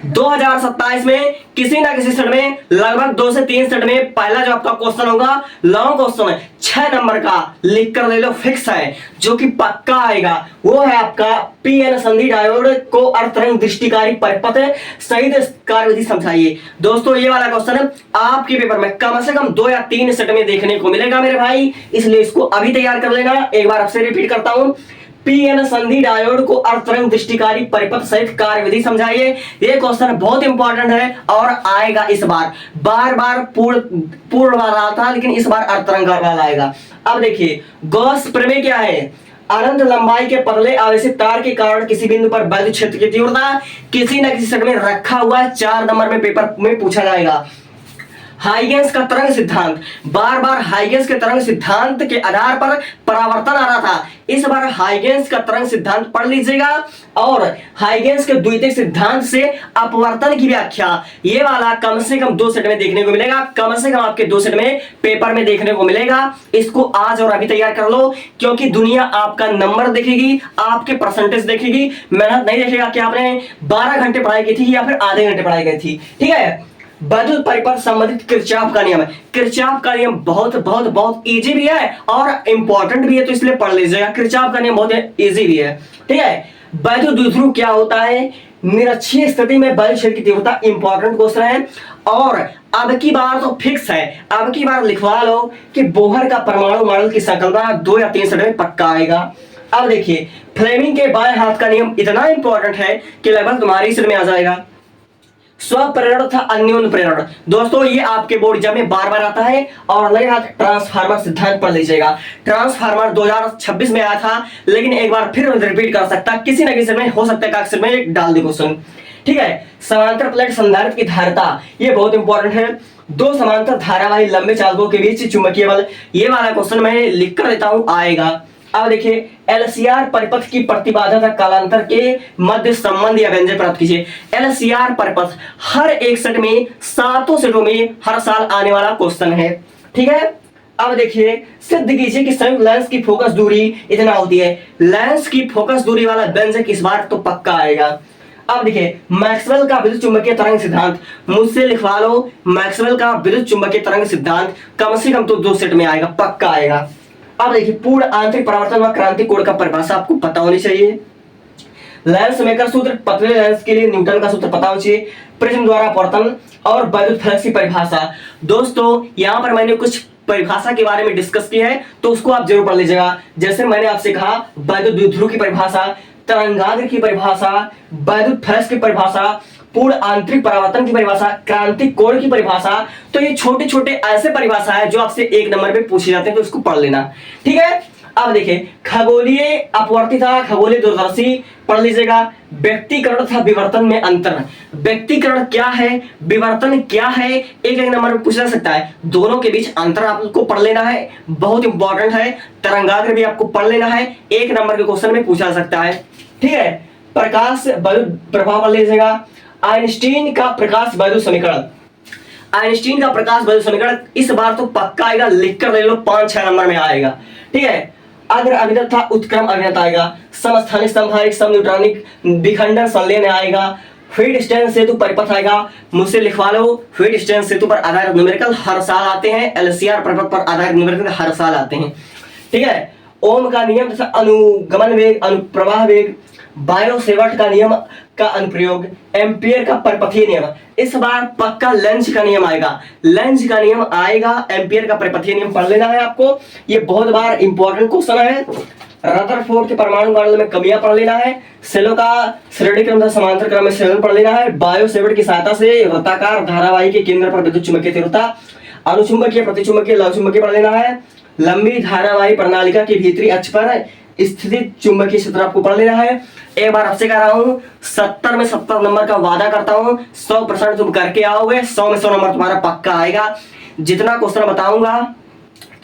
2027 में किसी ना किसी सेट में लगभग 2 से 3 सेट में पहला जो आपका क्वेश्चन होगा लॉन्ग क्वेश्चन है 6 नंबर का, लिख कर ले लो, फिक्स है, जो कि पक्का आएगा। वो है आपका पीएन संधि डायोड को अर्धतरंग दृष्टिकारी परिपथ सहित कार्यविधि समझाइए। दोस्तों ये वाला क्वेश्चन आपके पेपर में कम से कम 2 या 3 सेट में देखने को मिलेगा मेरे भाई, इसलिए इसको अभी तैयार कर लेना। एक बार आपसे रिपीट करता हूं, पीएन संधि डायोड को अर्धतरंग दृष्टिकारी परिपथ सहित कार्यविधि समझाइए। ये क्वेश्चन बहुत इंपॉर्टेंट है और आएगा इस बार। बार पूर्ण वाला था, लेकिन इस बार अर्धतरंग वाला आएगा। अब देखिए गॉस प्रमेय क्या है, अनंत लंबाई के पतले आवेशित तार के कारण किसी बिंदु पर वैद्युत क्षेत्र की तीव्रता किसी न किसी सेट में रखा हुआ है। 4 नंबर में पेपर में पूछा जाएगा। हाइगेंस का तरंग सिद्धांत, बार बार हाइगेंस के तरंग सिद्धांत के आधार पर परावर्तन आ रहा था, इस बार हाइगेंस का तरंग सिद्धांत पढ़ लीजिएगा और हाइगेंस के द्वितीयक सिद्धांत से अपवर्तन की व्याख्या। ये वाला कम से कम 2 सेट में देखने को मिलेगा, कम से कम आपके 2 सेट में पेपर में देखने को मिलेगा। इसको आज और अभी तैयार कर लो, क्योंकि दुनिया आपका नंबर देखेगी, आपके परसेंटेज देखेगी, मेहनत नहीं देखेगा कि आपने 12 घंटे पढ़ाई की थी या फिर आधे घंटे पढ़ाई की थी। ठीक है, वैद्युत परिपथ संबंधित किरचॉफ का नियम है। किरचॉफ का नियम बहुत बहुत बहुत इजी भी है और इंपॉर्टेंट भी है, तो इसलिए पढ़ लीजिएगा। किरचॉफ का नियम बहुत इजी भी है। ठीक है, वैद्युत द्विध्रुव क्या होता है, निरक्षीय स्थिति में वैद्युत क्षेत्र की तीव्रता इंपॉर्टेंट क्वेश्चन है। और अब की बार तो फिक्स है, अब की बार लिखवा लो कि बोहर का परमाणु मॉडल की संकल्पना 2 या 3 सेट में पक्का आएगा। अब देखिए फ्लेमिंग के बाएं हाथ का नियम इतना इंपॉर्टेंट है कि लगभग तुम्हारी सिर में आ जाएगा। स्वप्रेरण तथा अन्योन्य प्रेरण, दोस्तों ये आपके बोर्ड एग्जाम में बार बार आता है। और लगे हाथ ट्रांसफार्मर सिद्धांत पढ़ लीजिएगा। ट्रांसफार्मर 2026 में आया था, लेकिन एक बार फिर रिपीट कर सकता, किसी न किसी में हो सकता है अक्सर में एक डाल दे क्वेश्चन। ठीक है, समांतर प्लेट संधारित्र की धारिता, ये बहुत इंपॉर्टेंट है। 2 समांतर धारावाही लंबे चालकों के बीच चुंबकीय बल, ये वाला क्वेश्चन मैं लिख कर देता हूं, आएगा। अब देखिए एलसीआर परिपथ की प्रतिबाधा तथा कालांतर के मध्य संबंध या व्यंजक प्राप्त कीजिए। एलसीआर परिपथ हर एक सेट में 7 सेटों में हर साल आने वाला क्वेश्चन है। ठीक है, अब देखिए सिद्ध कीजिए कि संयुक्त लेंस की फोकस दूरी इतना होती है। लेंस की फोकस दूरी वाला व्यंजक इस बार तो पक्का आएगा। अब देखिए मैक्सवेल का विद्युत चुंबकीय तरंग सिद्धांत, मुझसे लिखवा लो, मैक्सवेल का विद्युत चुंबकीय तरंग सिद्धांत कम से कम तो 2 सेट में आएगा, पक्का आएगा। अब देखिए पूर्ण आंतरिक परावर्तन व क्रांतिक कोण का परिभाषा आपको पता होनी चाहिए। लेंस मेकर सूत्र, पतले लेंस के लिए न्यूटन का सूत्र पता होना चाहिए। प्रिज्म द्वारा अपवर्तन और वैद्युत फ्लक्स की परिभाषा, दोस्तों यहाँ पर मैंने कुछ परिभाषा के बारे में डिस्कस की है, तो उसको आप जरूर पढ़ लीजिएगा। जैसे मैंने आपसे कहा वैद्युत द्विध्रुव की परिभाषा, तरंगाग्र की परिभाषा, वैद्युत फ्लक्स की परिभाषा, पूर्ण आंतरिक परावर्तन की परिभाषा, क्रांतिक कोण की परिभाषा, तो ये छोटे छोटे ऐसे परिभाषा है जो आपसे 1 नंबर पे पूछे जाते हैं, तो इसको पढ़ लेना। ठीक है, अब देखिए खगोलीय अपवर्ती था खगोलीय दूरदर्शी पढ़ लीजिएगा। व्यक्तिकरण तथा विवर्तन में अंतर, व्यक्तिकरण क्या है, विवर्तन क्या है, एक नंबर में पूछा जा सकता है। दोनों के बीच अंतर आपको पढ़ लेना है, बहुत इंपॉर्टेंट है। तरंगाग्र भी आपको पढ़ लेना है, 1 नंबर के क्वेश्चन में पूछा जा सकता है। ठीक है, प्रकाश वैद्युत प्रभाव पढ़ लीजिएगा। आइंस्टीन का प्रकाश वैद्युत समीकरण, आइंस्टीन का प्रकाश वैद्युत समीकरण इस बार तो पक्का आएगा, लिख कर ले लो, 5-6 नंबर में आएगा। ठीक है, अग्र अभिनत था उत्क्रम अभिनत आएगा। समस्थानिक समहारिक समन्यूट्रॉनिक विखंडन संलयन आएगा। फ्रीड-स्टैंड सेतु परिपथ आएगा, मुझसे लिखवा लो। फ्रीड-स्टैंड सेतु पर आधारित न्यूमेरिकल हर साल आते हैं, एलसीआर परिपथ पर आधारित न्यूमेरिकल हर साल आते हैं। ठीक है, ओम का नियम तथा अनुगमन वेग, अनुप्रवाह वेग, बायो-सेवर्ट का नियम का अनुप्रयोग, एम्पियर का परिपथीय नियम, इस बार पक्का लेंज का नियम आएगा। लेंज का नियम आएगा, एम्पियर का परिपथीय नियम पढ़ लेना है आपको, ये बहुत बार इंपॉर्टेंट क्वेश्चन है। रदरफोर्ड के परमाणु मॉडल में कमियां पढ़ लेना है। सेलों का श्रेणी क्रम तथा समांतर क्रम में संयोजन पढ़ लेना है। बायो-सेवर्ट की सहायता से वृत्ताकार धारावाही के केंद्र पर विद्युत चुंबकीय तीव्रता, अनुचुंबकीय प्रतिचुंबकीय लघुचुंबकीय पढ़ लेना है। लंबी धारावाही प्रणालिका के भीतरी अक्ष पर स्थित चुंबकीय क्षेत्र आपको पढ़ लेना है। एक बार आपसे कह रहा हूं 70 में 70 नंबर का वादा करता हूं, 100% तुम करके आओगे, 100 में 100 नंबर तुम्हारा पक्का आएगा। जितना क्वेश्चन बताऊंगा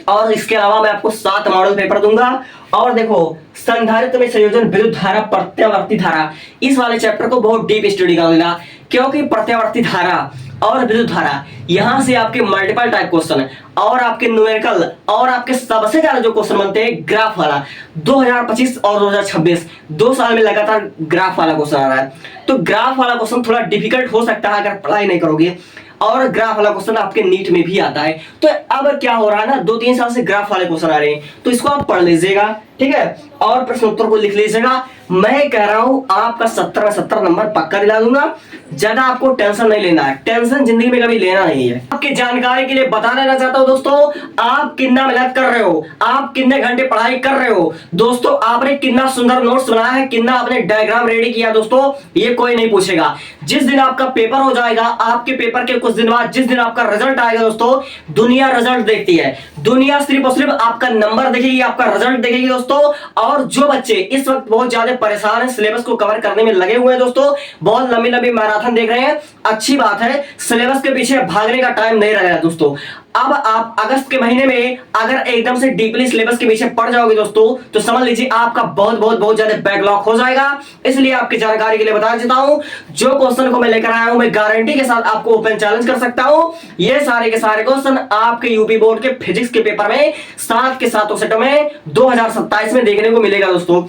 और इसके अलावा मैं आपको 7 मॉडल पेपर दूंगा। और देखो संधारित्र में संयोजन विद्युत धारा प्रत्यावर्ती धारा, इस वाले चैप्टर को बहुत डीप स्टडी कर लेना, क्योंकि प्रत्यावर्ती धारा और विद्युत धारा, यहां से आपके मल्टीपल टाइप क्वेश्चन है और आपके न्यूमेरिकल और आपके सबसे ज्यादा जो क्वेश्चन बनते हैं ग्राफ वाला, 2025 और 2026 2 साल में लगातार ग्राफ वाला क्वेश्चन आ रहा है। तो ग्राफ वाला क्वेश्चन थोड़ा डिफिकल्ट हो सकता है अगर पढ़ाई नहीं करोगे, और ग्राफ वाला क्वेश्चन आपके नीट में भी आता है। तो अब क्या हो रहा है ना, 2-3 साल से ग्राफ वाले क्वेश्चन आ रहे हैं, तो इसको आप पढ़ लीजिएगा, ठीक है, और प्रश्न उत्तर को लिख लीजिएगा। मैं कह रहा हूं आपका 70 में 70 नंबर पक्का दिला दूंगा, ज्यादा आपको टेंशन नहीं लेना है, टेंशन जिंदगी में कभी लेना नहीं है। आपकी जानकारी के लिए बता देना चाहता हूं दोस्तों, आप कितना मेहनत कर रहे हो, आप कितने घंटे पढ़ाई कर रहे हो दोस्तों, आपने कितना सुंदर नोट्स बनाया है, कितना आपने डायग्राम रेडी किया दोस्तों, ये कोई नहीं पूछेगा। जिस दिन आपका पेपर हो जाएगा, आपके पेपर के कुछ दिन बाद जिस दिन आपका रिजल्ट आएगा दोस्तों, दुनिया रिजल्ट देखती है, दुनिया सिर्फ और सिर्फ आपका नंबर देखेगी, आपका रिजल्ट देखेगी दोस्तों। और जो बच्चे इस वक्त बहुत ज्यादा परेशान हैं, सिलेबस को कवर करने में लगे हुए हैं दोस्तों, बहुत लंबी लंबी मैराथन देख रहे हैं, अच्छी बात है, सिलेबस के पीछे भागने का टाइम नहीं रहेगा दोस्तों। अब आप अगस्त के महीने में अगर एकदम से डीपली सिलेबस के पीछे पड़ जाओगे दोस्तों, तो समझ लीजिए आपका बहुत ज्यादा बैकलॉग हो जाएगा। इसलिए आपकी जानकारी के लिए बता देता हूं, जो क्वेश्चन को मैं लेकर आया हूं, मैं गारंटी के साथ आपको ओपन चैलेंज कर सकता हूं, ये सारे के सारे क्वेश्चन आपके यूपी बोर्ड के फिजिक्स के पेपर में 7 के 7 सेटों में 2027 में देखने को मिलेगा दोस्तों।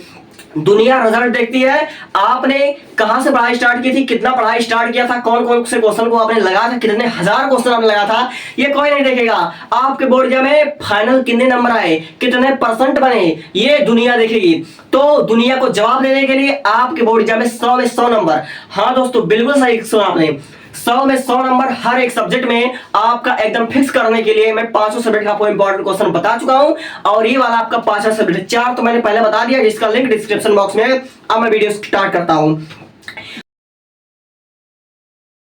दुनिया रिजल्ट देखती है, आपने कहां से पढ़ाई स्टार्ट की थी, कितना पढ़ाई स्टार्ट किया था, कौन कौन से क्वेश्चन को आपने लगाया था, कितने हजार क्वेश्चन आपने लगाया था, ये कोई नहीं देखेगा। आपके बोर्ड एग्जाम में फाइनल कितने नंबर आए, कितने परसेंट बने, ये दुनिया देखेगी। तो दुनिया को जवाब देने के लिए आपके बोर्ड एग्जाम में 100 में 100 नंबर, हाँ दोस्तों बिल्कुल सही सुना आपने, 100 में 100 नंबर हर एक सब्जेक्ट में आपका एकदम फिक्स करने के लिए मैं 500 सब्जेक्ट का आपको इंपॉर्टेंट क्वेश्चन बता चुका हूं। और ये वाला आपका 5 सब्जेक्ट 4 तो मैंने पहले बता दिया, जिसका लिंक डिस्क्रिप्शन बॉक्स में है। अब मैं वीडियो स्टार्ट करता हूं।